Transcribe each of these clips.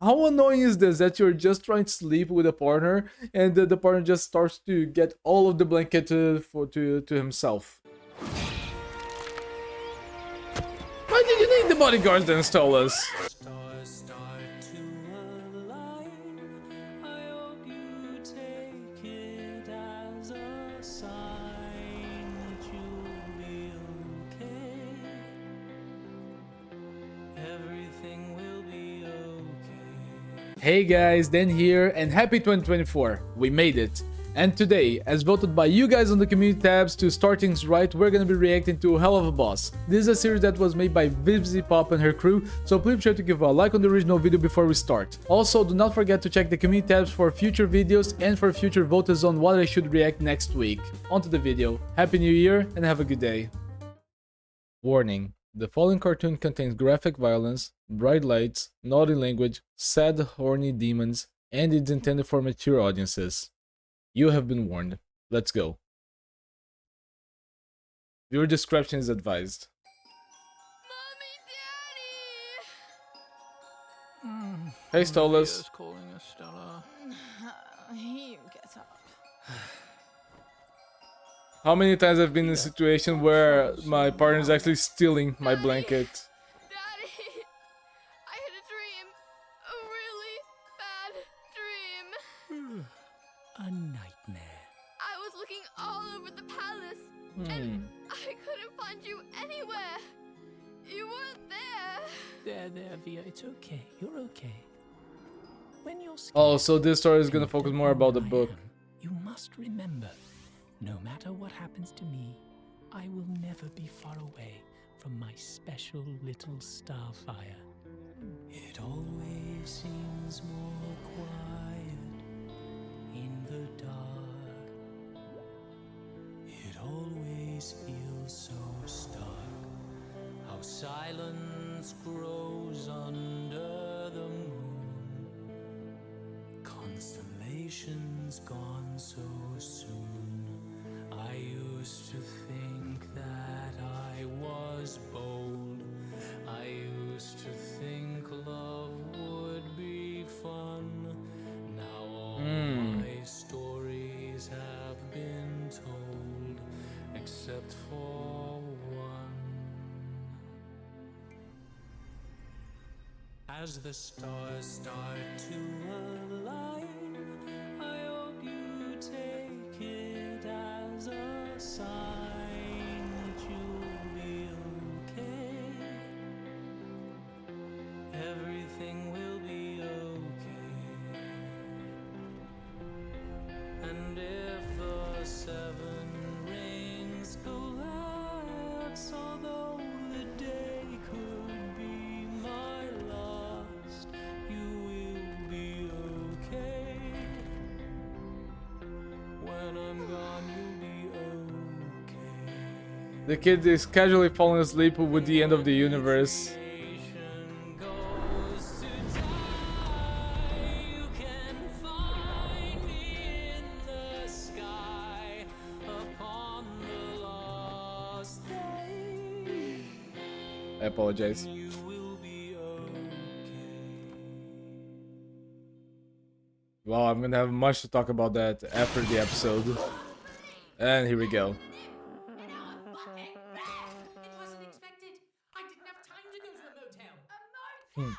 How annoying is this that you're just trying to sleep with a partner and the partner just starts to get all of the blanket to himself? Why did you need the bodyguards to install us? Stars start to align. I hope you take it as a sign that you'll be okay. Everything will be okay. Hey guys, Dan here, and happy 2024! We made it! And today, as voted by you guys on the community tabs to start things right, we're gonna be reacting to Helluva Boss. This is a series that was made by Vivzy Pop and her crew, so please be sure to give a like on the original video before we start. Also, do not forget to check the community tabs for future videos and for future votes on what I should react next week. On to the video. Happy New Year and have a good day. Warning. The following cartoon contains graphic violence, bright lights, naughty language, sad, horny demons, and is intended for mature audiences. You have been warned. Let's go. Viewer discretion is advised. Mommy, Hey, Stolas. Daddy! Calling us, Stella. You get up. How many times I've been in a situation where my partner is actually stealing my blanket? Daddy! I had a dream. A really bad dream. A nightmare. I was looking all over the palace, and I couldn't find you anywhere. You weren't there. There, Via. It's okay. You're okay. When you're scared, Oh, so this story is gonna focus more about the book. You must remember, no matter what happens to me, I will never be far away from my special little starfire. It always seems more quiet in the dark. It always feels so stark. How silence grows under the moon. Constellations gone so soon. I used to think that I was bold. I used to think love would be fun. Now all my stories have been told, except for one. As the stars start to align, I hope you take it as a sign that you'll be okay. Everything will be okay. And if the seven rings collapse, although the day could be my last, you will be okay. When I'm gone, you'll be okay. The kid is casually falling asleep with the end of the universe. Nation goes to die. You can find me in the sky upon the last day. I apologize. You will be okay. Well, I'm gonna have much to talk about that after the episode. And here we go. It wasn't expected. I didn't have time to go to a motel. A motel?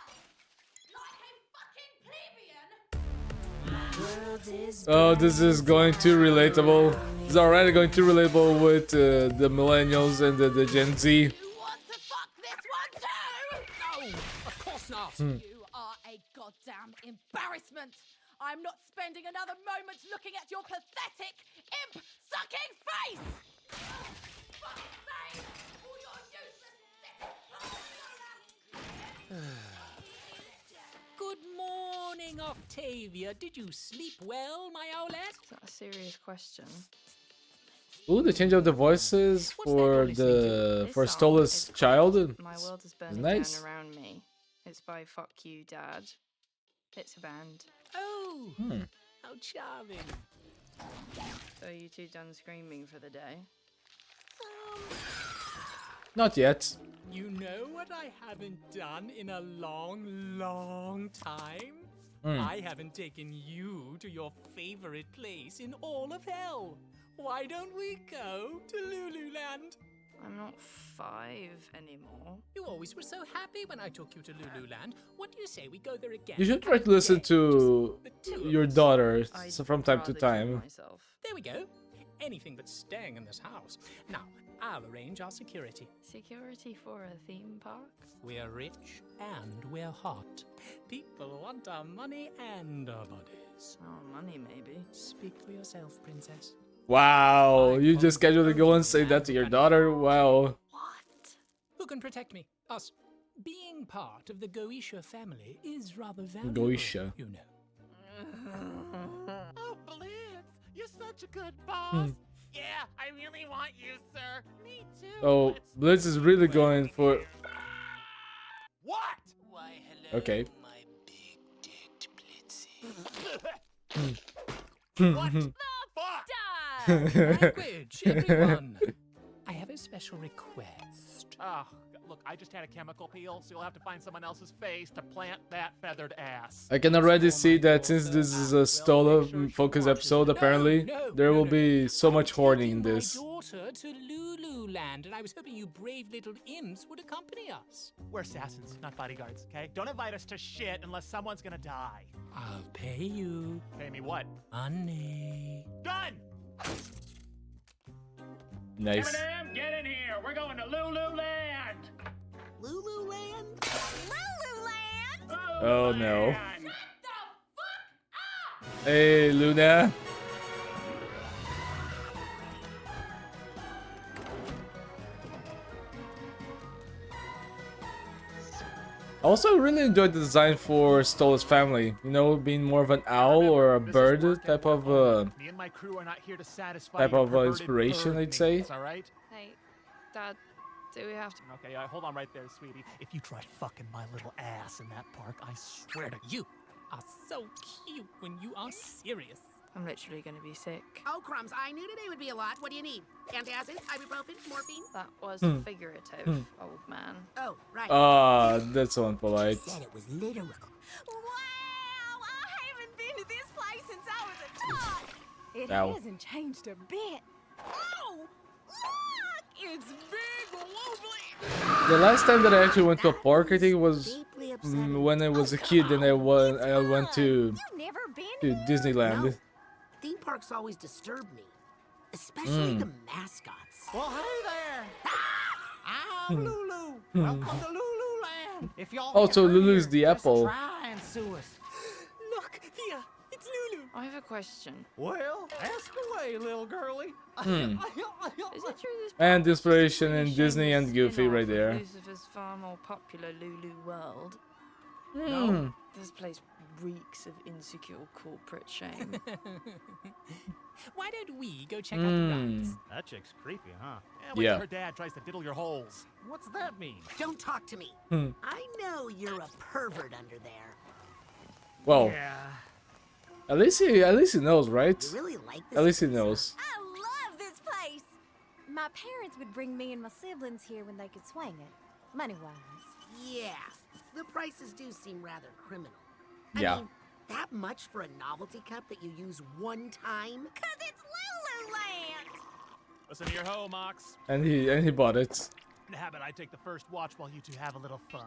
Like a fucking plebeian? Oh, this is going too relatable. It's already going too relatable with the millennials and the Gen Z. You want to fuck this one too? No, of course not. You are a goddamn embarrassment. I'm not spending another moment looking at your pathetic, imp-sucking face! Fuck's sake! All your useless... Good morning, Octavia. Did you sleep well, my Owlet? Is that a serious question? Ooh, the change of the voices for This song Stola's is child. called My World is Burning nice. Down Around Me. It's by Fuck You Dad. It's a band. Oh, how charming. So are you two done screaming for the day? Not yet. You know what I haven't done in a long time? Hmm. I haven't taken you to your favorite place in all of hell. Why don't we go to Loo Loo Land? I'm not 5 anymore. You always were so happy when I took you to Loo Loo Land. What do you say we go there again? You should try to listen to Just the two of your us. daughter I'd from time to rather keep time. myself. There we go. Anything but staying in this house. Now, I'll arrange our security. Security for a theme park? We're rich and we're hot. People want our money and our bodies. Oh, money maybe. Speak for yourself, princess. Wow, you just casually go and say that to your daughter? Wow. What? Who can protect me? Us. Being part of the Goisha family is rather valuable. Goisha. You know. Oh, Blitz, you're such a good boss. Yeah, I really want you, sir. Me too. Oh, Blitz is really going for... What? Why, hello, Okay. my big dick Blitzy. What the fuck? Language, everyone. I have a special request. Oh, look, I just had a chemical peel, so you'll have to find someone else's face to plant that feathered ass. I can already see that since this is a Stola focus episode, apparently, there will be so much horning in this. My daughter to Loo Loo Land, and I was hoping you brave little imps would accompany us. We're assassins, not bodyguards, okay? Don't invite us to shit unless someone's gonna die. I'll pay you Pay me what? money. Done! Nice. Eminem, get in here! We're going to Loo Loo Land! Lulu Land? Lulu Land! Oh no. Land! The fuck up! Hey, Luna. I also really enjoyed the design for Stola's family. You know, being more of an owl or a This is bird work type and of me and my crew are not here to satisfy type your of, perverted inspiration, bird I'd say. needs, all right? Hey, Dad, do we have to? Okay, hold on right there, sweetie. If you try fucking my little ass in that park, I swear to You are so cute when you are serious. I'm literally gonna be sick. Oh, crumbs. I knew today would be a lot. What do you need? Antacids, ibuprofen, morphine? That was figurative, old man. Oh, right. Ah, that's so unpolite. Said it was literal. Wow! I haven't been to this place since I was a tot! It Ow. hasn't changed a bit. Oh! Look! It's big lovely! The last time that I actually went to a park, I think it was Deeply upsetting. when I was a kid and I went to You've never been here? Disneyland. No. Theme parks always disturb me. Especially the mascots. Well, hey there! I'm Lulu. Welcome to Lulu Land. If y'all Oh, ain't so heard Lulu's here, the just apple. Try and sue us. Look, Thea, it's Lulu. I have a question. Well, ask away, little girlie. Is it true this And park is inspiration in really Disney and shameless Goofy spin-off right of there. Lucifer's far more popular Lulu World? Hmm. This place reeks of insecure corporate shame. Why don't we go check out the rides? That chick's creepy, huh? Wait Yeah. till her dad tries to diddle your holes. What's that mean? Don't talk to me. Hmm. I know you're a pervert under there. Well, Yeah. at least he knows, right? You really like this At least he place, huh? knows. I love this place! My parents would bring me and my siblings here when they could swing it, money-wise. Yeah. The prices do seem rather criminal. Yeah. I mean, that much for a novelty cup that you use one time? 'Cause it's Lulu Land! Listen to your hoe, Mox. And he bought it. How about I take the first watch while you two have a little fun?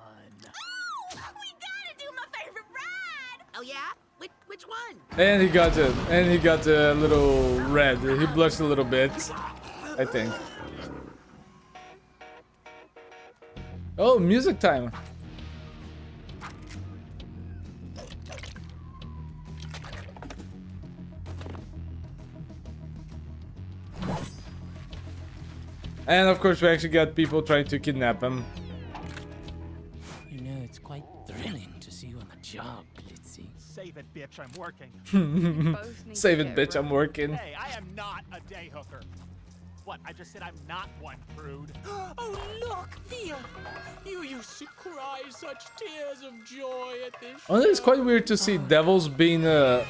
Oh! We gotta do my favorite ride! Oh yeah? Which one? And he got it. And he got a little red. He blushed a little bit, I think. Oh, music time. And of course we actually got people trying to kidnap him. You know, it's quite thrilling to see you on the job, Blitzy. Save it, bitch. I'm working. Both need Save to it, get bitch, I'm real. working. Hey, I am not a day hooker. What? I just said I'm not one, prude. Oh, look, Thea! You used to cry such tears of joy at this Honestly, it's show. quite weird to see devils being Oh,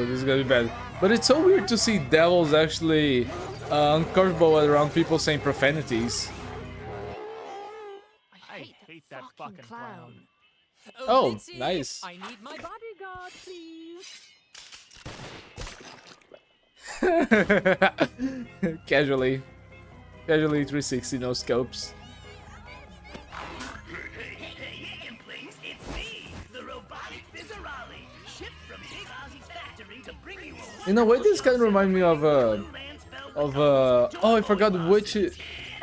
this is gonna be bad. But it's so weird to see devils actually uncomfortable around people saying profanities. fucking clown. Oh, Blitzy, nice. I need my bodyguard, please. Casually. Casually 360, no scopes. Please, it's me, the robotic Fizzarali, shipped from Big Ozzy's factory to bring you In a way, this kind of remind me of oh, I forgot which.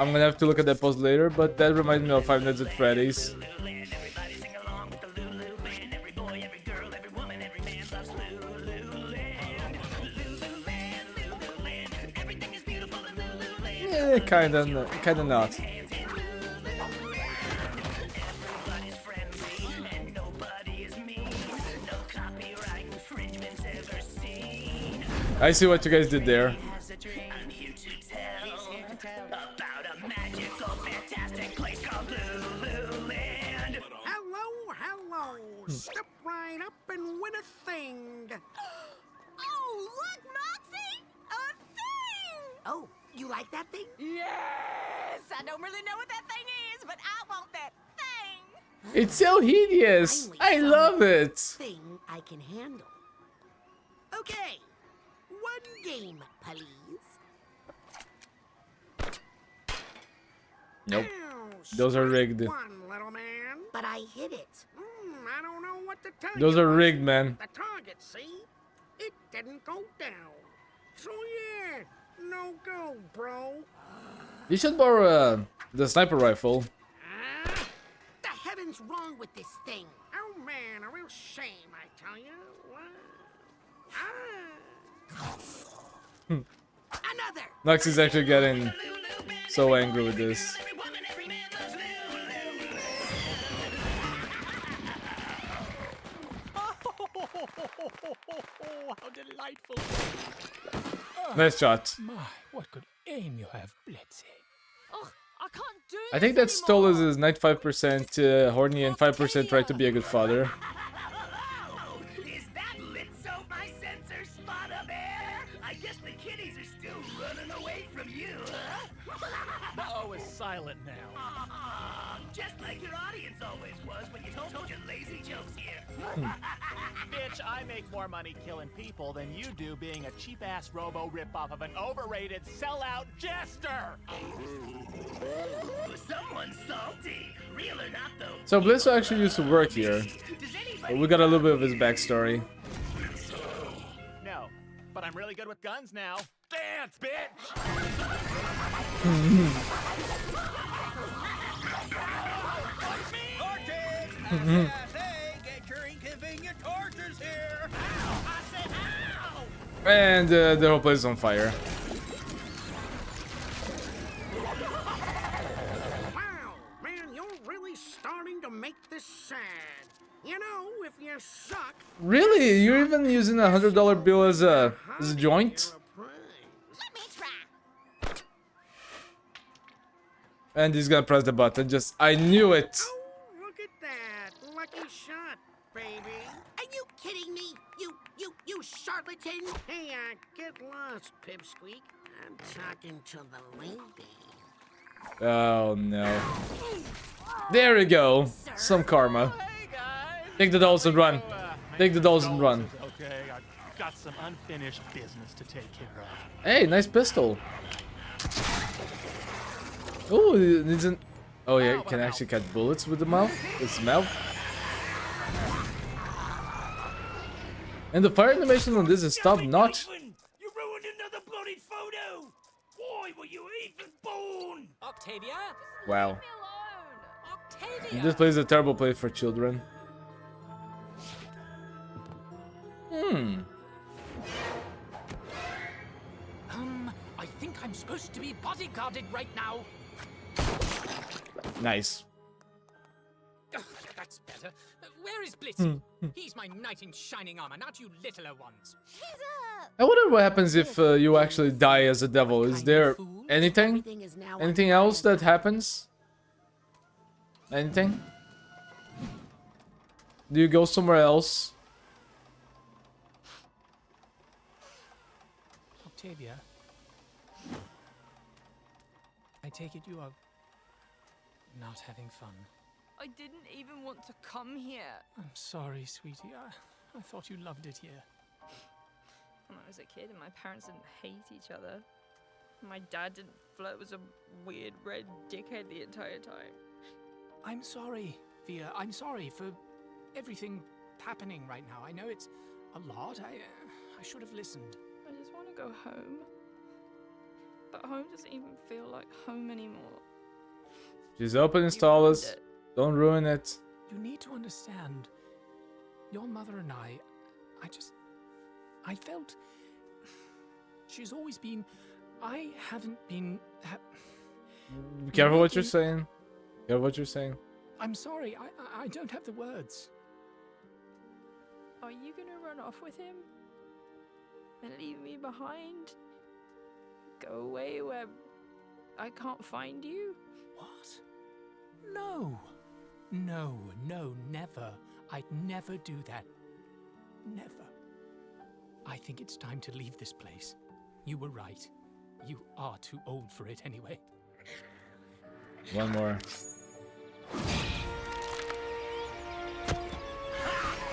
I'm gonna have to look at that post later, but that reminds me of Five Nights at Freddy's. Everybody sing along with the Loo Loo band. Every boy, every girl, every woman, every man loves Loo Loo land. Loo Loo land, Loo Loo land. Everything is beautiful in Loo Loo land. Yeah, kinda not. Everybody's friendly and nobody is mean. No copyright infringements ever seen. I see what you guys did there. Has a dream. I'm here to tell about a magical, fantastic place called Loo Loo land. Hello, hello. Step right up and win a thing. Oh, look, Moxie! A thing! Oh, you like that thing? Yes! I don't really know what that thing is, but I want that thing! It's so hideous. I love it. Thing I can handle. Okay, one game, please. Nope. Ow, Those are rigged. One, little man. But I hit it. I don't know what to tell Those you. are rigged, man. The target, see? It didn't go down. So yeah, no go, bro. You should borrow the sniper rifle. The heavens wrong with this thing? Oh man, a real shame, I tell you. Another. Lux is actually getting so angry with this. Every woman, every man loves Loo Loo. Oh, how delightful. Nice shot. My, what good aim you have, Blitzy. Ugh, I can't do I think that Stolas is 95% horny and 5% try to be a good father. Is that lit so my sensors spot a bear? I guess the kitties are still running away from you, huh? The O is silent now. Just like your audience always was when you told your lazy jokes here. Bitch, I make more money killing people than you do being a cheap-ass robo ripoff of an overrated sellout jester! Someone's salty. Real or not, though. So Blizzo actually used to work here. Does But anybody we got a little bit of his backstory. No, but I'm really good with guns now. Dance, bitch! Get your inconvenient tortures here. And the whole place is on fire. Wow, man, you're really starting to make this sad. You know, if you suck. Really? You're even using $100 bill as a joint? Let me try. And he's gonna press the button. Just I knew it. Oh, look at that. Lucky shot, baby. Are you kidding me? You charlatan. Hey, get lost, Pipsqueak. I'm talking to the lady. Oh no. There we go. Some karma. Hey, guys! Take the dolls and run. Make Take the dolls and run. Okay, I've got some unfinished business to take care of. Hey, nice pistol. Oh, it isn't. Oh yeah, you can actually cut bullets with the mouth. With his mouth. And the fire animation on this is top notch. You ruined another bloody photo. Why were you even born? Octavia? Wow. Leave me alone. Octavia! This place is a terrible place for children. I think I'm supposed to be bodyguarded right now. Nice. Ugh, that's better. Where is Blitzy? He's my knight in shining armor, not you littler ones. I wonder what happens if you actually die as a devil. Is there anything? Everything is now Anything else that happens? Anything? Do you go somewhere else? Octavia, I take it you are not having fun. I didn't even want to come here. I'm sorry, sweetie. I thought you loved it here. When I was a kid and my parents didn't hate each other. My dad didn't flirt with some weird red dickhead the entire time. I'm sorry, Via. I'm sorry for everything happening right now. I know it's a lot. I should have listened. I just want to go home. But home doesn't even feel like home anymore. She's open, install us. Don't ruin it. You need to understand. Your mother and I felt she's always been. I haven't been. Be careful what you're saying. Careful what you're saying. I'm sorry. I don't have the words. Are you gonna run off with him? And leave me behind? Go away where I can't find you? What? No. No, never. I'd never do that. Never. I think it's time to leave this place. You were right. You are too old for it anyway. One more.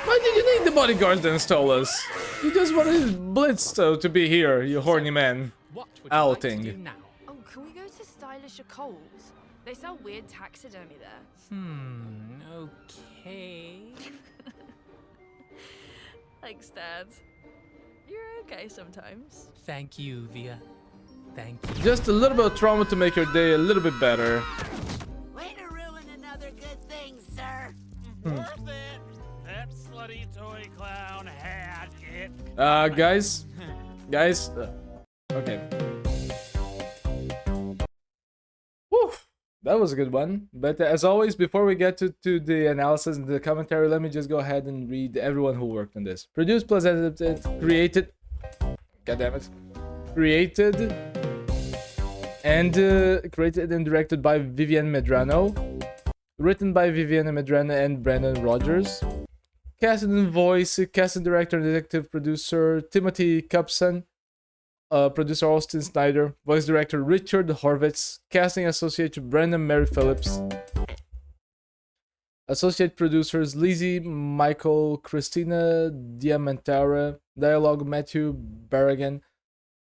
Why did you need the bodyguards to install us? You just wanted Blitz to be here, you horny man. What would you like to Outing. do now? Oh, can we go to Stylish Coles? They sell weird taxidermy there. Okay. Thanks, Dad. You're okay sometimes. Thank you, Via. Thank you. Just a little bit of trauma to make your day a little bit better. Way to ruin another good thing, sir. Worth it. That slutty toy clown had it. Guys, okay. Whew, that was a good one. But as always, before we get to the analysis and the commentary, let me just go ahead and read everyone who worked on this. Produced plus edited, created. God damn it. Created and directed by Vivienne Medrano. Written by Vivienne Medrano and Brandon Rogers. Casted in voice, casting director and executive producer Timothy Cupson. Producer Austin Snyder. Voice director Richard Horvitz. Casting associate Brandon Mary Phillips. Associate producers Lizzie, Michael, Christina Diamantara. Dialogue Matthew Barragan.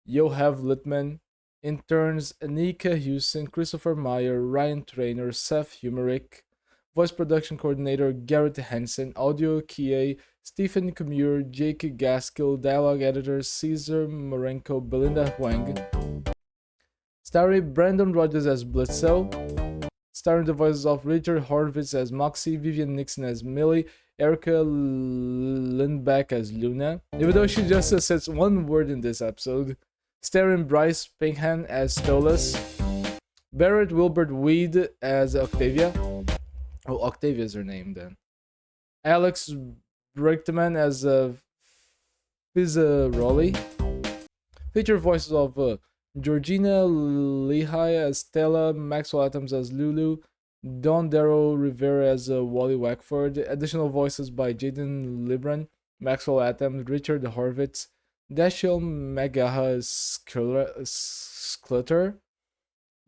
Yohav Littman. Interns Anika Houston, Christopher Meyer, Ryan Trainer, Seth Humerick. Voice production coordinator Garrett Hansen. Audio QA Stephen Comure, Jake Gaskill. Dialogue editor Caesar Marenko, Belinda Huang. Starring Brandon Rogers as Blitzel. Starring the voices of Richard Horvitz as Moxie, Vivian Nixon as Millie, Erica Lindbeck as Luna. Even though she just says one word in this episode. Starring Bryce Pinkham as Stolas. Barrett Wilbert Weed as Octavia. Oh, Octavia's her name then. Alex Brickman as Fizzaroli. Feature voices of Georgina Lehigh as Stella, Maxwell Adams as Loo Loo, Don Darrow Rivera as Wally Wackford. Additional voices by Jaden Libran, Maxwell Adams, Richard Horvitz, Dashiell Magaha Sklutter,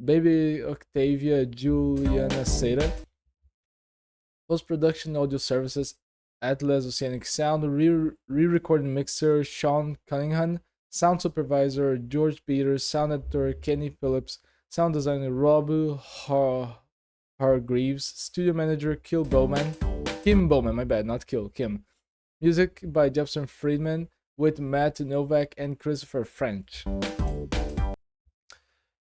Baby Octavia Juliana Seda. Post-production audio services, Atlas Oceanic Sound, re-recording mixer Sean Cunningham, sound supervisor George Peters, sound editor Kenny Phillips, sound designer Rob Hargreaves, studio manager Kim Bowman, my bad, not Kill, Kim. Music by Jefferson Friedman with Matt Novak and Christopher French.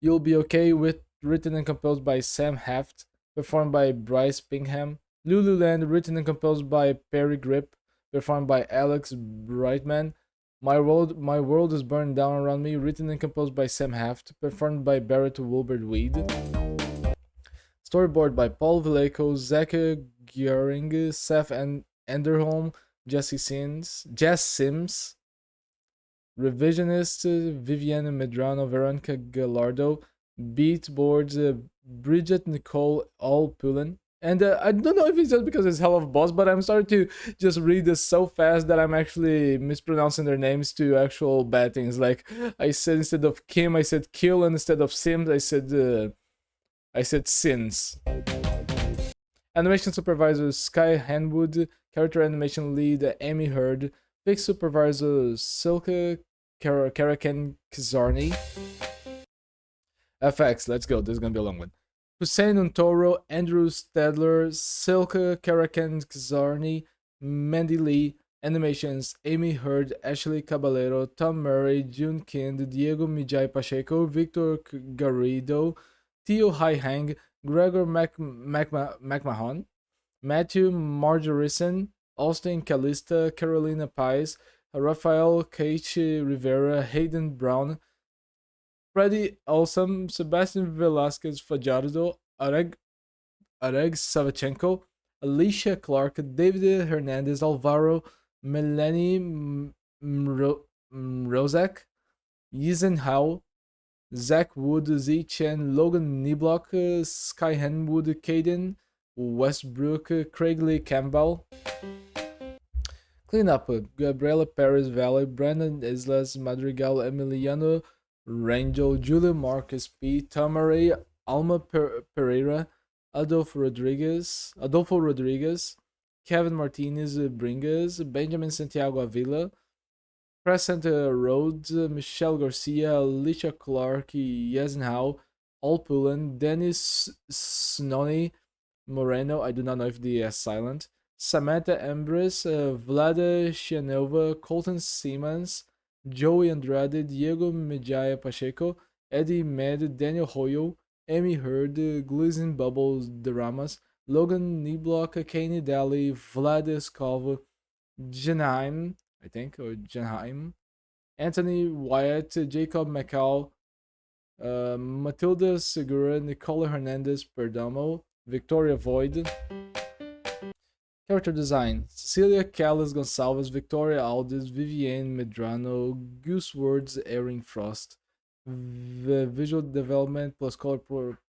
You'll Be Okay with written and composed by Sam Haft, performed by Bryce Pinkham. Lululand, written and composed by Perry Grip, performed by Alex Brightman. My World is Burned Down Around Me, written and composed by Sam Haft, performed by Barrett Wilbert Weed. Storyboard by Paul Villeco, Zach Gearing, Seth Enderholm, Jess Sims. Revisionist Vivienne Medrano, Veronica Gallardo. Beat boards Bridget Nicole Allpullen. And I don't know if it's just because it's Helluva Boss, but I'm starting to just read this so fast that I'm actually mispronouncing their names to actual bad things. Like I said, instead of Kim, I said Kill, and instead of Sims, I said Sins. Animation supervisor Sky Hanwood, character animation lead Amy Hurd, fix supervisor Silke Karakan Kizarni. FX, let's go. This is gonna be a long one. Hussein Untoro, Andrew Stadler, Silke Karakan Kizarni, Mandy Lee, animations Amy Hurd, Ashley Caballero, Tom Murray, June Kind, Diego Mijay Pacheco, Victor Garrido, Theo Haihang, Gregor McMahon, Matthew Marjorison, Austin Calista, Carolina Pais, Rafael Keiichi Rivera, Hayden Brown, Freddy Awesome, Sebastian Velasquez Fajardo, Areg Savchenko, Alicia Clark, David Hernandez, Alvaro, Melanie Rozak, Yizen Hao, Zach Wood, Z Chen, Logan Niblock, Sky Henwood, Caden, Westbrook, Craig Lee Campbell. Cleanup, Gabriela Perez Valley, Brandon Islas, Madrigal, Emiliano Rangel, Julio Marcus P, Tamare, Alma Pereira, Adolfo Rodriguez, Kevin Martinez Bringas, Benjamin Santiago Avila, Crescent Rhodes, Michelle Garcia, Alicia Clark, Yesenhao, All Pullen, Dennis Snoni Moreno, I do not know if the S silent, Samantha Embris, Vlada Shianova, Colton Siemens, Joey Andrade, Diego Mijaya Pacheco, Eddie Med, Daniel Hoyo, Amy Hurd, Glizin Bubbles Daramas, Logan Niblock, Kanye Daly, Vlad Escalvo, Jenheim, I think, or Jenheim, Anthony Wyatt, Jacob Macau, Matilda Segura, Nicola Hernandez Perdomo, Victoria Void. Character design: Cecilia Callas Gonçalves, Victoria Aldis, Vivienne Medrano, Goose Words, Erin Frost. Visual development plus color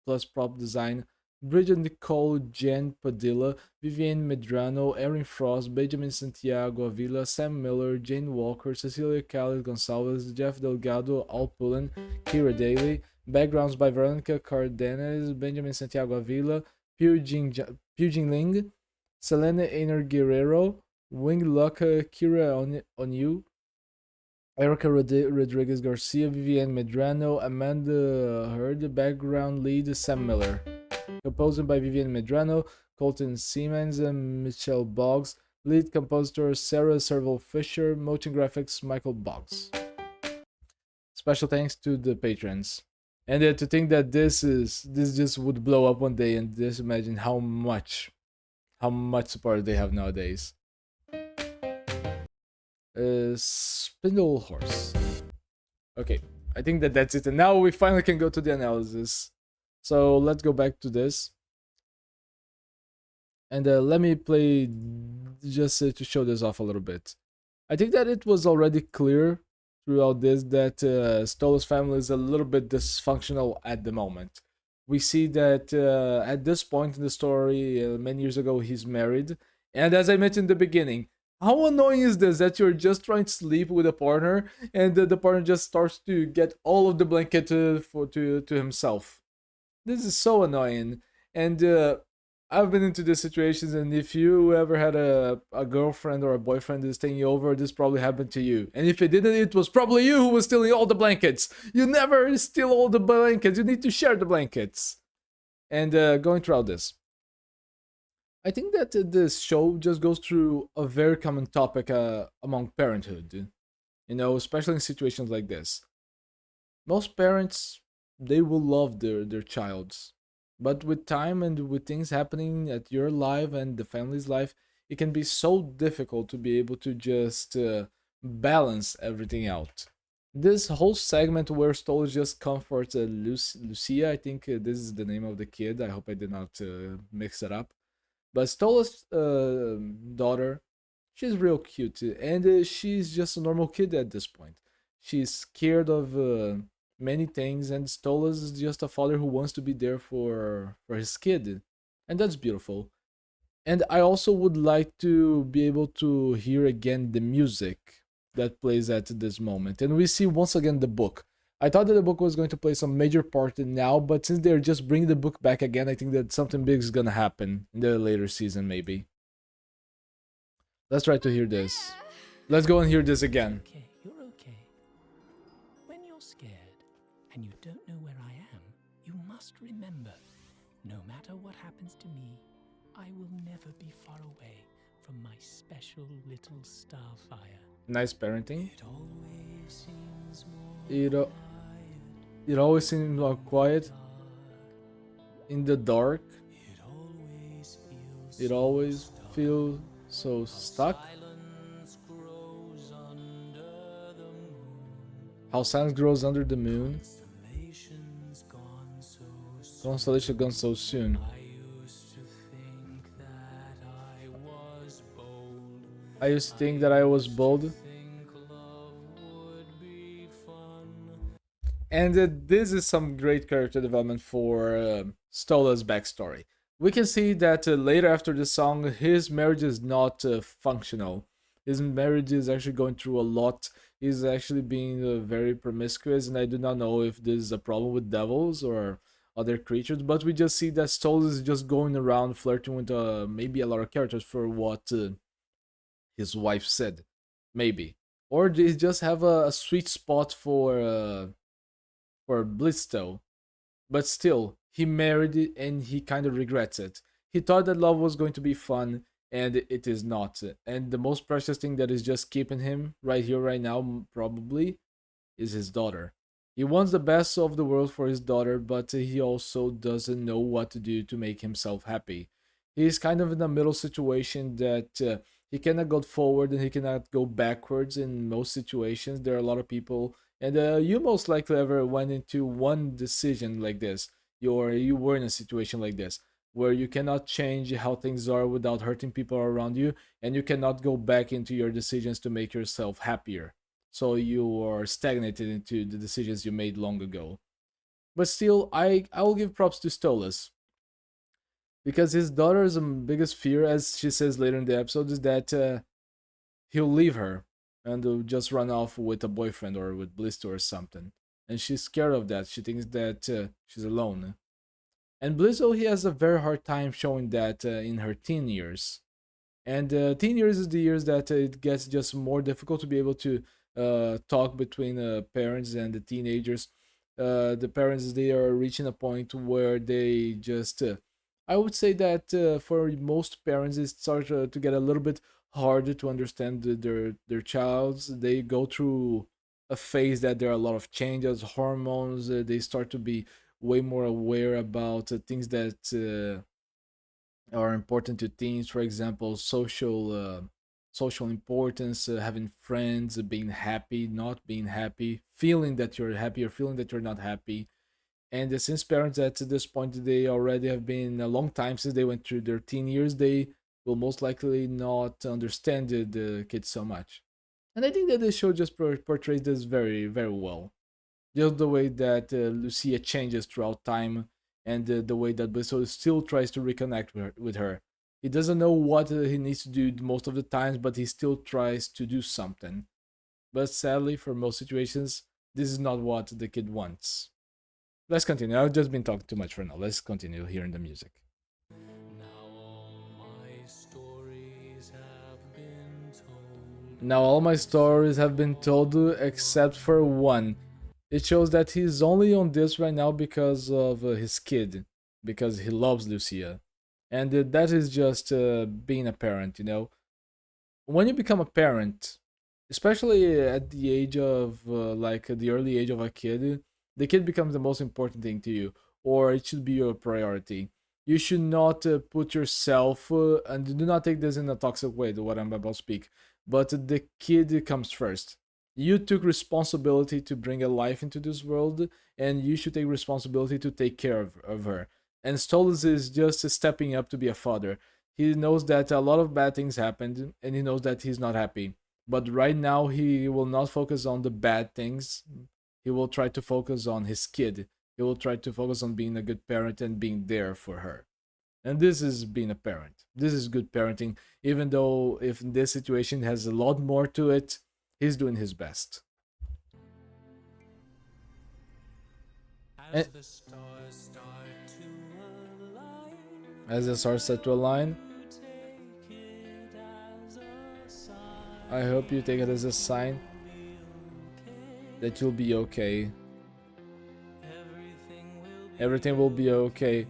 plus prop design: Bridget Nicole, Jen Padilla, Vivienne Medrano, Erin Frost, Benjamin Santiago Avila, Sam Miller, Jane Walker, Cecilia Callas Gonçalves, Jeff Delgado, Al Pullen, Kira Daly. Backgrounds by Veronica Cardenas, Benjamin Santiago Avila, Piu Jingling, Selena Einer Guerrero, Wing Luca, Kira Onyu, Erica Rodriguez Garcia, Vivienne Medrano, Amanda Hurd, background lead Sam Miller. Composed by Vivienne Medrano, Colton Siemens, and Michelle Boggs. Lead compositor Sarah Serval Fisher, motion graphics Michael Boggs. Special thanks to the patrons. And to think that this just would blow up one day, and just imagine how much support they have nowadays. Spindle Horse. Okay, I think that's it, and now we finally can go to the analysis. So let's go back to this, and let me play just to show this off a little bit. I think that it was already clear throughout this that Stola's family is a little bit dysfunctional at the moment. We see that at this point in the story, many years ago, he's married. And as I mentioned in the beginning, how annoying is this that you're just trying to sleep with a partner and the partner just starts to get all of the blanket to himself? This is so annoying. And I've been into these situations, and if you ever had a girlfriend or a boyfriend that's staying over, this probably happened to you. And if it didn't, it was probably you who was stealing all the blankets. You never steal all the blankets. You need to share the blankets. And going through all this, I think that this show just goes through a very common topic among parenthood. You know, especially in situations like this. Most parents, they will love their childs. But with time and with things happening at your life and the family's life, it can be so difficult to be able to just balance everything out. This whole segment where Stoll just comforts Lucia, I think this is the name of the kid. I hope I did not mix it up. But Stolla's daughter, she's real cute, and she's just a normal kid at this point. She's scared of many things, and Stolas is just a father who wants to be there for his kid, and that's beautiful. And I also would like to be able to hear again the music that plays at this moment, and we see once again the book. I thought that the book was going to play some major part in now, but since they're just bringing the book back again, I think that something big is gonna happen in the later season, maybe. Let's try to hear this. Let's go and hear this again. Okay, you're okay. When you're scared and you don't know where I am, you must remember, no matter what happens to me, I will never be far away from my special little starfire. Nice parenting. It always seems more It always seems more quiet in the dark. It always feels so stuck. How silence grows under the moon. Constellation gone so soon. I used to think that I was bold. And this is some great character development for Stola's backstory. We can see that later after the song, his marriage is not functional. His marriage is actually going through a lot. He's actually being very promiscuous, and I do not know if this is a problem with devils or other creatures, but we just see that Stola is just going around flirting with maybe a lot of characters for what his wife said. Maybe. Or they just have a sweet spot for Blisto. But still, he married it and he kind of regrets it. He thought that love was going to be fun, and it is not. And the most precious thing that is just keeping him right here, right now, probably, is his daughter. He wants the best of the world for his daughter, but he also doesn't know what to do to make himself happy. He's kind of in a middle situation that he cannot go forward and he cannot go backwards in most situations. There are a lot of people, and you most likely ever went into one decision like this. You were in a situation like this where you cannot change how things are without hurting people around you, and you cannot go back into your decisions to make yourself happier. So you are stagnated into the decisions you made long ago. But still, I will give props to Stolas, because his daughter's biggest fear, as she says later in the episode, is that he'll leave her and just run off with a boyfriend or with Blister or something. And she's scared of that. She thinks that she's alone. And Blizzo, he has a very hard time showing that in her teen years. And teen years is the years that it gets just more difficult to be able to talk between parents and the teenagers. The parents, they are reaching a point where they just I would say that for most parents it starts to get a little bit harder to understand their childs. They go through a phase that there are a lot of changes, hormones. They start to be way more aware about things that are important to teens. For example, social importance, having friends, being happy, not being happy, feeling that you're happy or feeling that you're not happy. And since parents at this point they already have been a long time since they went through their teen years, they will most likely not understand the kids so much. And I think that this show just portrays this very, very well. Just the way that Lucia changes throughout time, and the way that Blisso still tries to reconnect with her. He doesn't know what he needs to do most of the times, but he still tries to do something. But sadly, for most situations, this is not what the kid wants. Let's continue. I've just been talking too much for now. Let's continue hearing the music. Now all my stories have been told except for one. It shows that he's only on this right now because of his kid, because he loves Lucia. And that is just being a parent, you know. When you become a parent, especially at the age of like the early age of a kid, the kid becomes the most important thing to you, or it should be your priority. You should not put yourself, and do not take this in a toxic way, to what I'm about to speak, but the kid comes first. You took responsibility to bring a life into this world, and you should take responsibility to take care of her. And Stolas is just stepping up to be a father. He knows that a lot of bad things happened, and he knows that he's not happy. But right now, he will not focus on the bad things. He will try to focus on his kid. He will try to focus on being a good parent and being there for her. And this is being a parent. This is good parenting, even though if this situation has a lot more to it, he's doing his best. And as the stars start to align, I hope you take it as a sign that you'll be okay. Everything will be okay.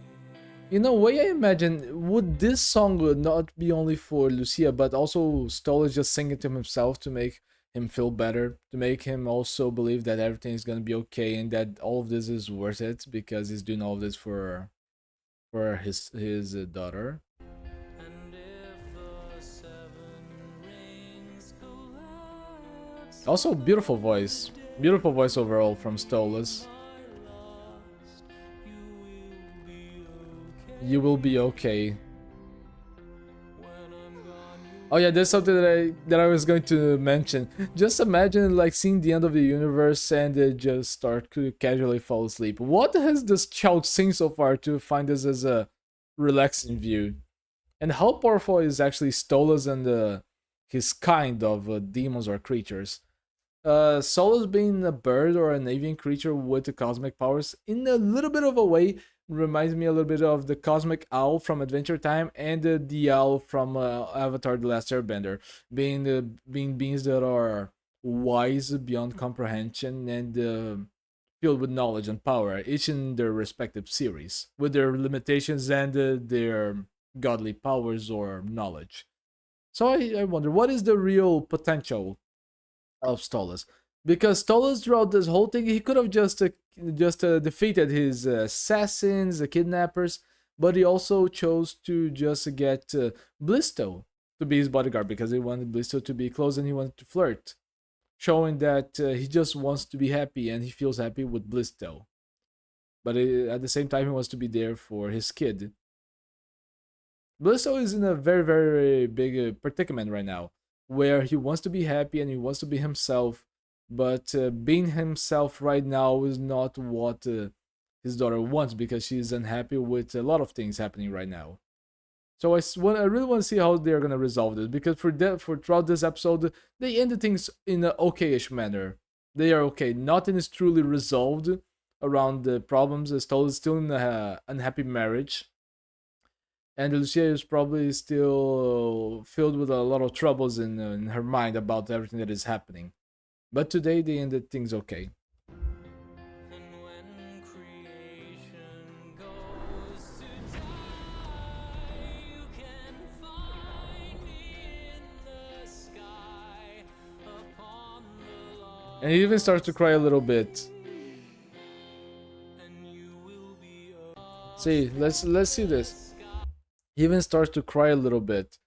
In a way, I imagine, would this song not be only for Lucia, but also Stolas just singing to himself to make him feel better, to make him also believe that everything is gonna be okay and that all of this is worth it because he's doing all of this for his daughter. Also, beautiful voice overall from Stolas. You will be okay. Oh yeah, there's something that I was going to mention. Just imagine like seeing the end of the universe and just start to casually fall asleep. What has this child seen so far to find this as a relaxing view? And how powerful is actually Stolas and his kind of demons or creatures? Stolas being a bird or an avian creature with the cosmic powers, in a little bit of a way, reminds me a little bit of the cosmic owl from Adventure Time and the owl from Avatar: The Last Airbender, being beings that are wise beyond comprehension and filled with knowledge and power, each in their respective series, with their limitations and their godly powers or knowledge. So I wonder, what is the real potential of Stolas? Because Stolas throughout this whole thing, he could have just defeated his assassins, the kidnappers, but he also chose to just get Blisto to be his bodyguard because he wanted Blisto to be close and he wanted to flirt, showing that he just wants to be happy and he feels happy with Blisto. But at the same time, he wants to be there for his kid. Blisto is in a very, very big predicament right now, where he wants to be happy and he wants to be himself, but being himself right now is not what his daughter wants because she's unhappy with a lot of things happening right now. So I really want to see how they're gonna resolve this because for throughout this episode they ended things in an okayish manner. They are okay, nothing is truly resolved around the problems. Stoll is still in an unhappy marriage, and Lucia is probably still filled with a lot of troubles in her mind about everything that is happening. But today they ended things okay. And he even starts to cry a little bit. See, let's see this. He even starts to cry a little bit.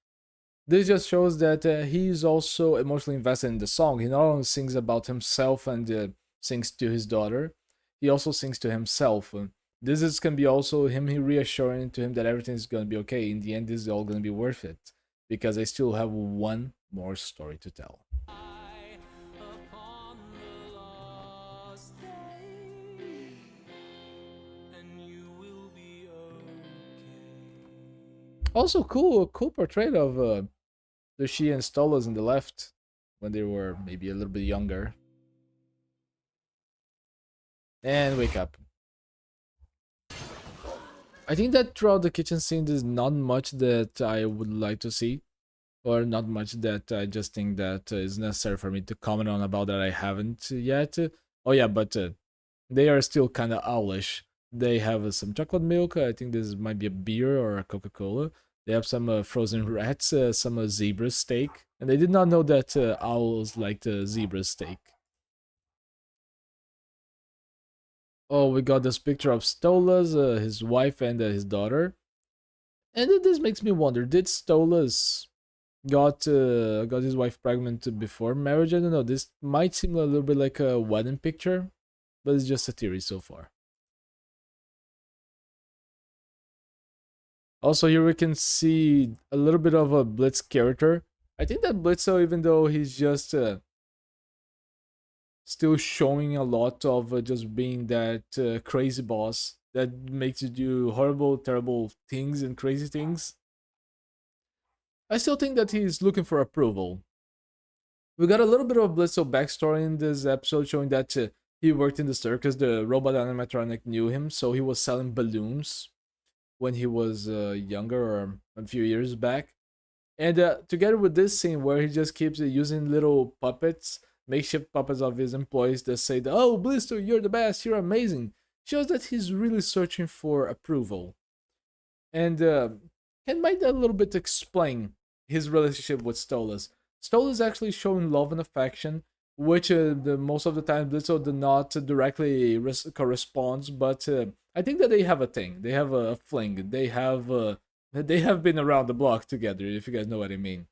This just shows that he's also emotionally invested in the song. He not only sings about himself and sings to his daughter, he also sings to himself. Can be also him reassuring to him that everything is going to be okay. In the end, this is all going to be worth it because I still have one more story to tell. Also, cool portrait of Lucia and Stolas in the left when they were maybe a little bit younger. And wake up. I think that throughout the kitchen scene, there's not much that I would like to see, or not much that I just think that is necessary for me to comment on about that I haven't yet. Oh yeah, but they are still kind of owlish. They have some chocolate milk. I think this might be a beer or a Coca-Cola. They have some frozen rats, some zebra steak. And they did not know that owls liked zebra steak. Oh, we got this picture of Stolas, his wife, and his daughter. And this makes me wonder, did Stolas got his wife pregnant before marriage? I don't know. This might seem a little bit like a wedding picture, but it's just a theory so far. Also, here we can see a little bit of a Blitz character. I think that Blitzo, even though he's just still showing a lot of just being that crazy boss that makes you do horrible, terrible things and crazy things, I still think that he's looking for approval. We got a little bit of Blitzo backstory in this episode showing that he worked in the circus. The robot animatronic knew him, so he was selling balloons when he was younger or a few years back. And together with this scene where he just keeps using little puppets, makeshift puppets of his employees that say, "Oh, Blister, you're the best, you're amazing," shows that he's really searching for approval. And can might a little bit explain his relationship with Stolas. Stolas actually showing love and affection, which most of the time Blitzo did not directly corresponds, but I think that they have a thing. They have a fling. They have been around the block together, if you guys know what I mean.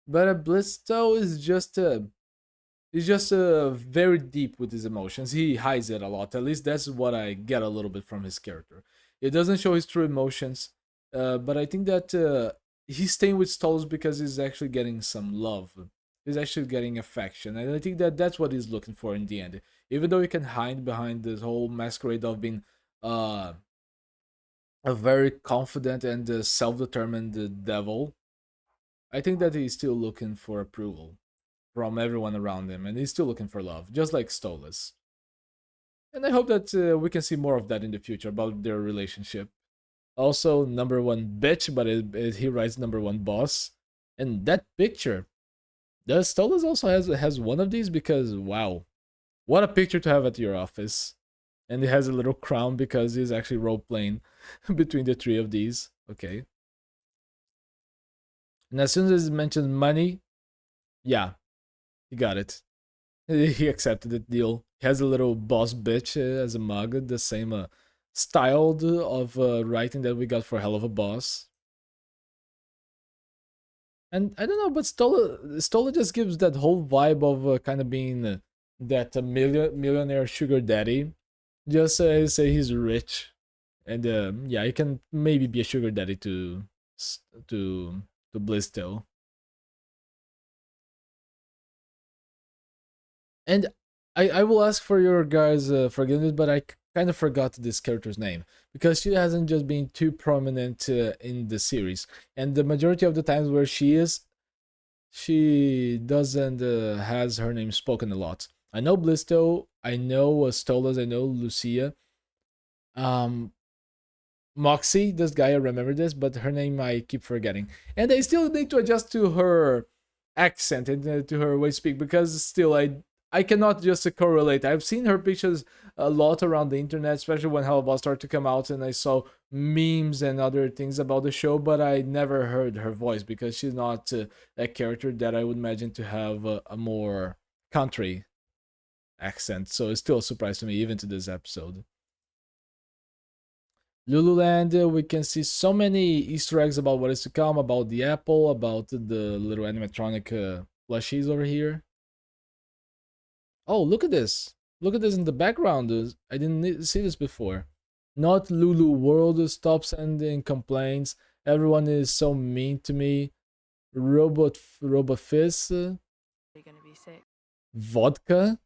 But Blitzo is just he's just very deep with his emotions. He hides it a lot. At least that's what I get a little bit from his character. It doesn't show his true emotions, but I think that he's staying with Stolas because he's actually getting some love. He's actually getting affection, and I think that that's what he's looking for in the end. Even though he can hide behind this whole masquerade of being a very confident and self-determined devil, I think that he's still looking for approval from everyone around him, and he's still looking for love, just like Stolas. And I hope that we can see more of that in the future about their relationship. Also, number one bitch, but he writes number one boss. And that picture, does Stolas also has one of these? Because wow, what a picture to have at your office. And he has a little crown because he's actually role playing between the three of these. Okay. And as soon as he mentioned money, yeah, he got it. He accepted the deal. He has a little boss bitch as a mug, the same style of writing that we got for Helluva Boss. And I don't know, but Stola just gives that whole vibe of kind of being that millionaire sugar daddy. Just say he's rich, and yeah, he can maybe be a sugar daddy to Blisto. And I will ask for your guys' forgiveness, but I kind of forgot this character's name because she hasn't just been too prominent in the series, and the majority of the times where she is, she doesn't has her name spoken a lot. I know Blisto, I know Stolas, I know Lucia, Moxie, this guy, I remember this, but her name I keep forgetting, and I still need to adjust to her accent and to her way to speak because still I cannot just correlate. I've seen her pictures a lot around the internet, especially when Helluva started to come out, and I saw memes and other things about the show, but I never heard her voice because she's not a character that I would imagine to have a more country accent. So it's still a surprise to me, even to this episode. Lululand, we can see so many Easter eggs about what is to come, about the apple, about the little animatronic plushies over here. Oh, look at this. Look at this in the background. I didn't see this before. Not Loo Loo World stops sending complaints. Everyone is so mean to me. Robot Fizz. You're gonna be sick. Vodka.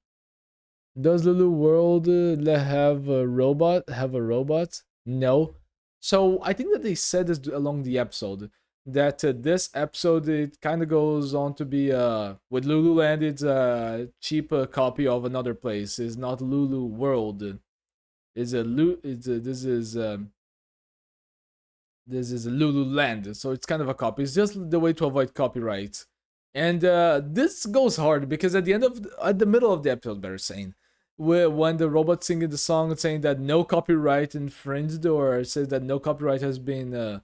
Does Loo Loo World have a robot? No. So I think that they said this along the episode that this episode it kind of goes on to be with Lululand it's a cheap copy of another place. It's not Lulu World. It's a this is Lululand, so it's kind of a copy. It's just the way to avoid copyright. And this goes hard because at the middle of the episode, better saying, when the robot singing the song saying that no copyright infringed or says that no copyright has been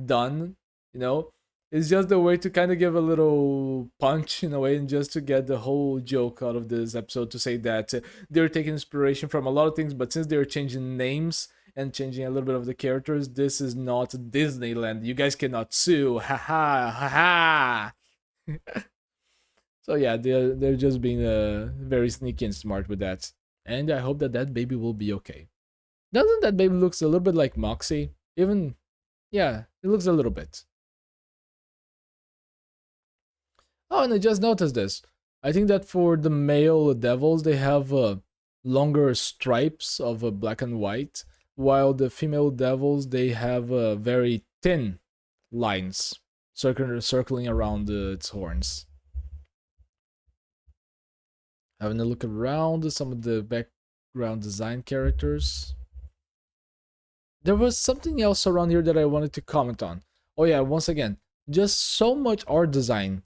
done, you know, it's just a way to kind of give a little punch in a way and just to get the whole joke out of this episode to say that they're taking inspiration from a lot of things, but since they're changing names and changing a little bit of the characters, this is not Disneyland. You guys cannot sue. Ha ha ha ha. So yeah, they're just being very sneaky and smart with that, and I hope that that baby will be okay. Doesn't that baby looks a little bit like Moxie? Even, yeah, it looks a little bit. Oh, and I just noticed this. I think that for the male devils, they have longer stripes of black and white, while the female devils, they have very thin lines circling around its horns. Having a look around some of the background design characters. There was something else around here that I wanted to comment on. Oh yeah, once again, just so much art design.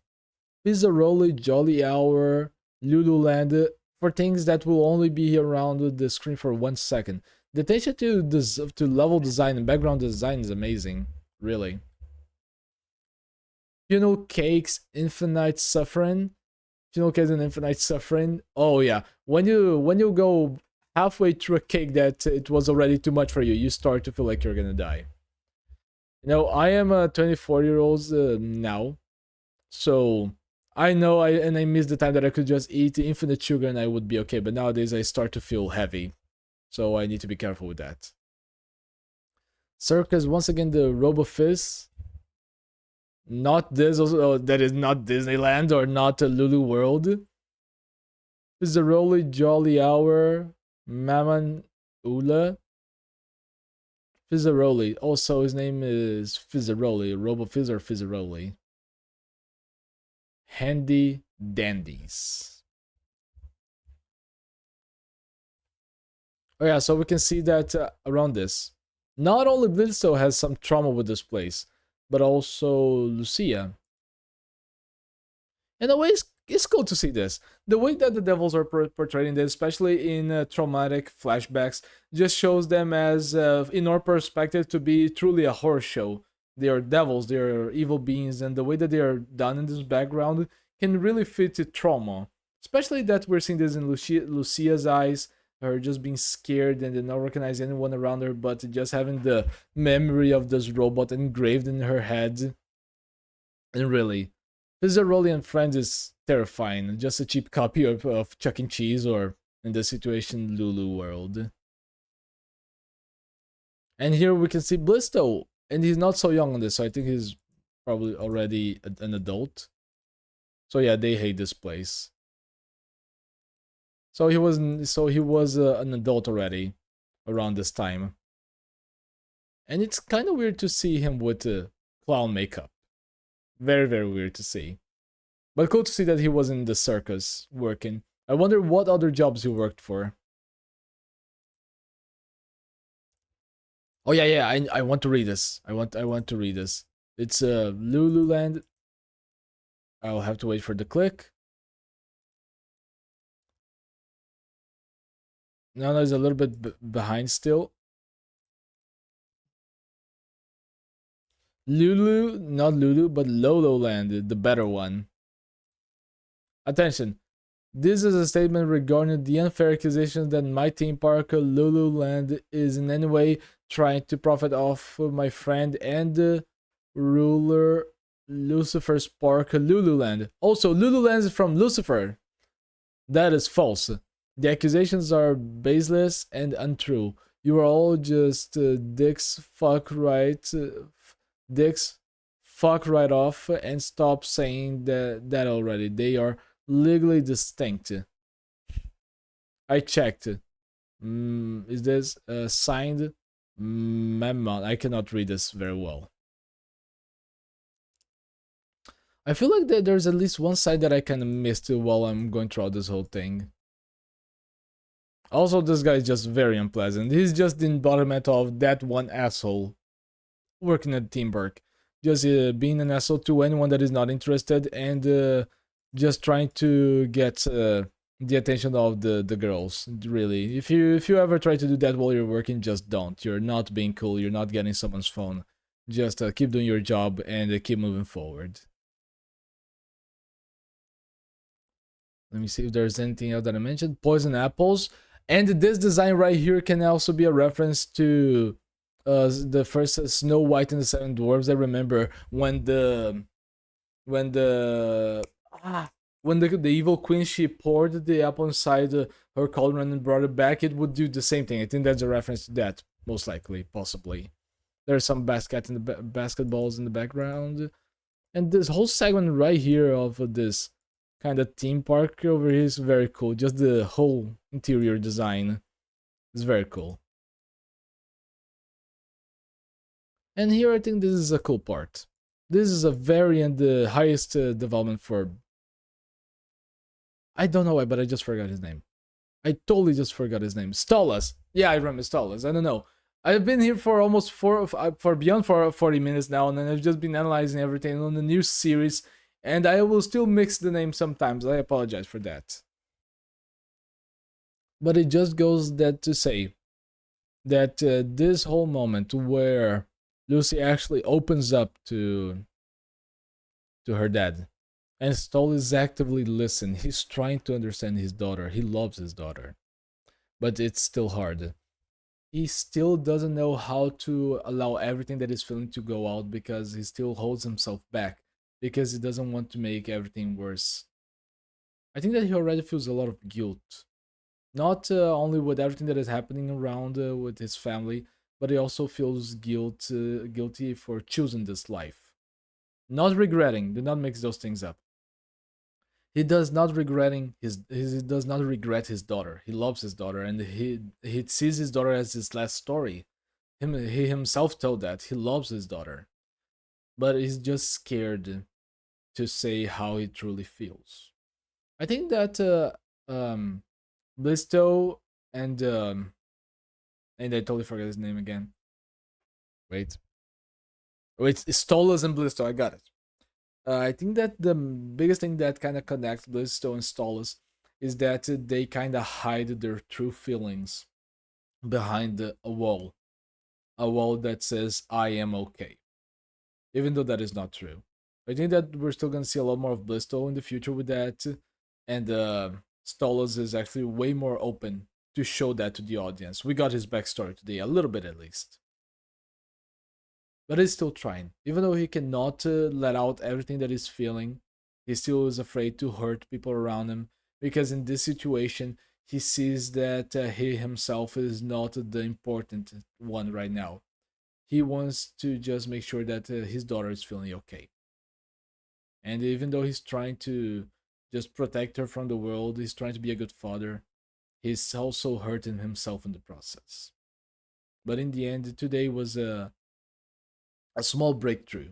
Pizzaroli, Jolly Hour, Lululand, for things that will only be around the screen for 1 second. The attention to this, to level design and background design is amazing, really. Funnel Cakes, Infinite Suffering. Funnel Cakes and Infinite Suffering. Oh yeah, when you go halfway through a cake that it was already too much for you, you start to feel like you're gonna die. You know, I am a 24-year-old now, so I know I miss the time that I could just eat infinite sugar and I would be okay. But nowadays I start to feel heavy, so I need to be careful with that. Circus, once again, the RoboFizz. Not this, also, that is not Disneyland or not Lulu World. Fizzaroli, Jolly Hour, Maman Ula. Fizzaroli. Also, his name is Fizzaroli. RoboFizz or Fizzaroli. Handy Dandies. Oh yeah, so we can see that around this. Not only Blitzo has some trauma with this place, but also Lucia. In a way, it's cool to see this. The way that the devils are portraying this, especially in traumatic flashbacks, just shows them as, in our perspective, to be truly a horror show. They are devils, they are evil beings, and the way that they are done in this background can really fit the trauma. Especially that we're seeing this in Lucia's eyes, her just being scared and not recognize anyone around her, but just having the memory of this robot engraved in her head. And really, Pizzaroli and Friends is terrifying. Just a cheap copy of Chuck E. Cheese, or in this situation, Lulu World. And here we can see Blisto, and he's not so young on this, so I think he's probably already an adult. So yeah, they hate this place. So he was an adult already around this time. And it's kind of weird to see him with clown makeup. Very, very weird to see. But cool to see that he was in the circus working. I wonder what other jobs he worked for. Oh yeah, I want to read this. I want to read this. It's Lululand. I'll have to wait for the click. Now there's a little bit behind still. Lulu, not Lulu, but Lolo Land, the better one. Attention. This is a statement regarding the unfair accusations that my theme park, Lululand, is in any way trying to profit off my friend and ruler Lucifer's park, Lululand. Also, Lululand is from Lucifer. That is false. The accusations are baseless and untrue. You are all just dicks fuck right off and stop saying that already. They are legally distinct. I checked. Is this signed memo? I cannot read this very well. I feel like there's at least one side that I kind of missed while I'm going through this whole thing. Also, this guy is just very unpleasant. He's just the embodiment of that one asshole working at Team Burke. Just being an asshole to anyone that is not interested, and just trying to get the attention of the girls. Really, if you ever try to do that while you're working, just don't. You're not being cool. You're not getting someone's phone. Just keep doing your job and keep moving forward. Let me see if there's anything else that I mentioned. Poison apples. And this design right here can also be a reference to the first Snow White and the Seven Dwarfs. I remember when the evil queen, she poured the apple inside her cauldron and brought it back, it would do the same thing. I think that's a reference to that, most likely, possibly. There's some basketballs in the background, and this whole segment right here of this kind of theme park over here is very cool. Just the whole interior design is very cool. And here I think this is a cool part. This is a very and the highest development for... I don't know why, but I just forgot his name. I totally just forgot his name. Stolas. Yeah, I remember Stolas. I don't know. I've been here for almost for beyond 40 minutes now, and then I've just been analyzing everything on the new series, and I will still mix the name sometimes. I apologize for that. But it just goes that to say that this whole moment where Lucy actually opens up to her dad, and Stoll is actively listening. He's trying to understand his daughter. He loves his daughter, but it's still hard. He still doesn't know how to allow everything that he's feeling to go out because he still holds himself back because he doesn't want to make everything worse. I think that he already feels a lot of guilt, not only with everything that is happening around with his family, but he also feels guilty for choosing this life. Not regretting. Do not mix those things up. He does not he does not regret his daughter. He loves his daughter, and he sees his daughter as his last story. He himself told that he loves his daughter, but he's just scared to say how he truly feels. I think that Blisto and I totally forget his name again. Wait, Stolas and Blisto. I got it. I think that the biggest thing that kind of connects Blisto and Stolas is that they kind of hide their true feelings behind a wall that says "I am okay," even though that is not true. I think that we're still gonna see a lot more of Blisto in the future with that, and Stolas is actually way more open to show that to the audience. We got his backstory today, a little bit at least. But he's still trying. Even though he cannot let out everything that he's feeling, he still is afraid to hurt people around him, because in this situation, he sees that he himself is not the important one right now. He wants to just make sure that his daughter is feeling okay. And even though he's trying to just protect her from the world, he's trying to be a good father, he's also hurting himself in the process. But in the end, today was a small breakthrough.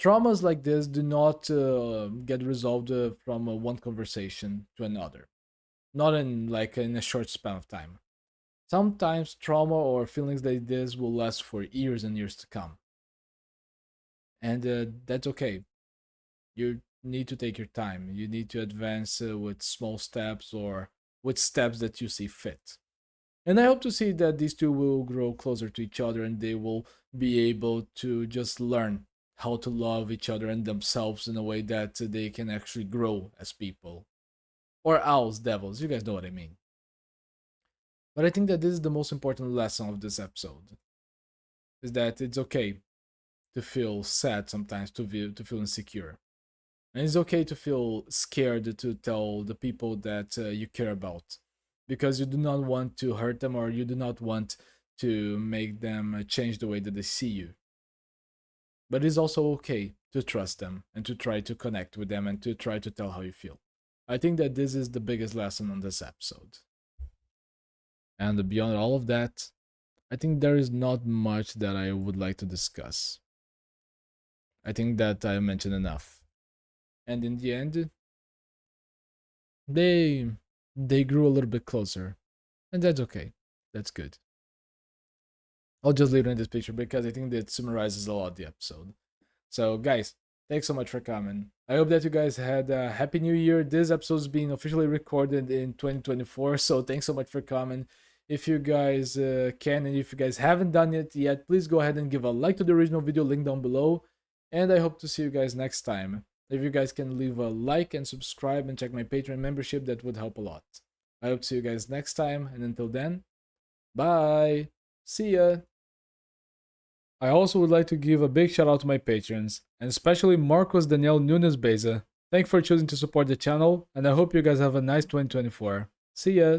Traumas like this do not get resolved from one conversation to another, not in a short span of time. Sometimes trauma or feelings like this will last for years and years to come, and that's okay. You need to take your time. You need to advance with small steps or with steps that you see fit. And I hope to see that these two will grow closer to each other and they will be able to just learn how to love each other and themselves in a way that they can actually grow as people. Or owls, devils, you guys know what I mean. But I think that this is the most important lesson of this episode. Is that it's okay to feel sad sometimes, to feel insecure. And it's okay to feel scared to tell the people that you care about, because you do not want to hurt them or you do not want to make them change the way that they see you. But it's also okay to trust them and to try to connect with them and to try to tell how you feel. I think that this is the biggest lesson on this episode. And beyond all of that, I think there is not much that I would like to discuss. I think that I mentioned enough. And in the end, they grew a little bit closer, and that's okay. That's good. I'll just leave it in this picture because I think that summarizes a lot of the episode. So guys, thanks so much for coming. I hope that you guys had a happy new year. This episode's being officially recorded in 2024, so thanks so much for coming. If you guys can, and if you guys haven't done it yet, please go ahead and give a like to the original video, link down below. And I hope to see you guys next time. If you guys can leave a like and subscribe and check my Patreon membership, that would help a lot. I hope to see you guys next time, and until then, bye! See ya! I also would like to give a big shout out to my patrons, and especially Marcos Daniel Nunes Beza. Thanks for choosing to support the channel, and I hope you guys have a nice 2024. See ya!